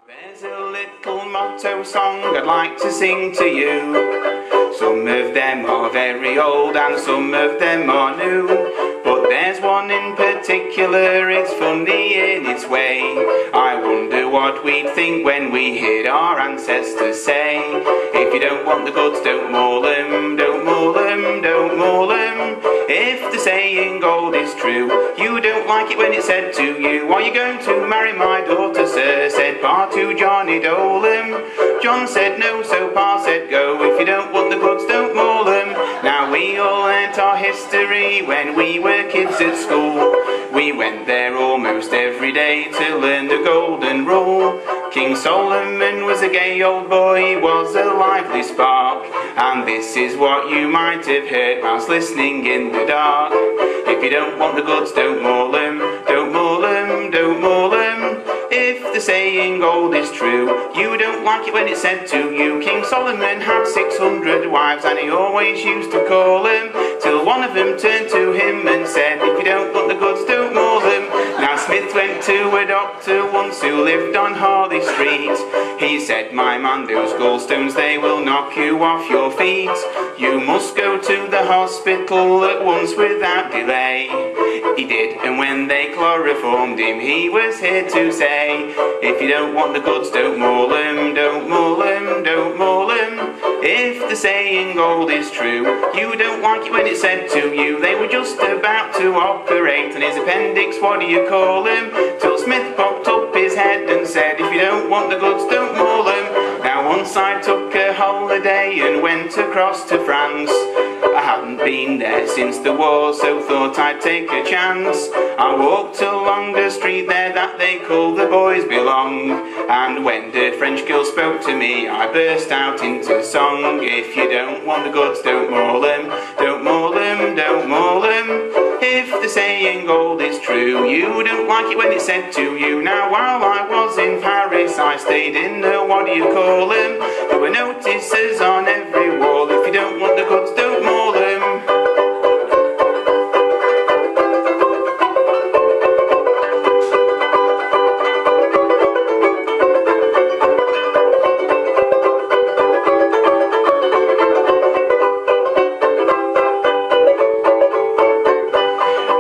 There's a little motto song I'd like to sing to you. Some of them are very old and some of them are new, but there's one in particular, it's funny in its way. I wonder what we'd think when we heard our ancestors say, if you don't want the goods, don't maul them, don't maul them, don't maul them. If the saying gold is true, you don't like it when it's said to you, are you going to marry my daughter, sir? Said Pa to Johnny Dolan. John said no, so Pa said go, if you don't want the goods, don't maul them. Now we all learnt our history when we were kids at school. We went there almost every day to learn the golden rule. King Solomon was a gay old boy, he was a lively spark, and this is what you might have heard whilst listening in the dark. If you don't want the goods, don't maul them, don't maul them, don't maul them. If the saying gold is true, you don't like it when it's said to you. King Solomon had 600 wives and he always used to call them, till one of them turned to him and said, if you don't want the goods, don't maul them. Now Smith went to a doctor once who lived on Harley Street. He said, my man, those gallstones, they will knock you off your feet. You must go to the hospital at once without delay. He did, and when they chloroformed him, he was here to say, if you don't want the goods, don't maul them, don't maul them, don't maul them. If the saying gold is true, you don't like it when it's said to you. They were just about to operate on his appendix, what do you call him? Till Smith popped up his head and said, if you don't want the goods, don't maul them. Now once I took a holiday and went across to France. I hadn't been there since the war, so thought I'd take a chance. I walked along a street there that they call the Boys Belong, and when the French girl spoke to me, I burst out into song. If you don't want the goods, don't maul them, don't maul them, don't maul them. If the saying gold is true, you don't like it when it's said to you. Now while I was in Paris, I stayed in the, what do you call them? There were notices on every wall, if you don't want the goods, don't maul them.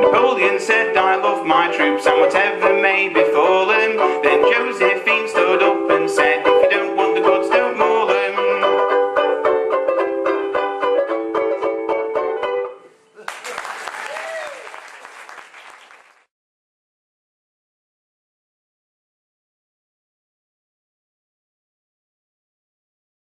Napoleon said, I love my troops, and whatever may befall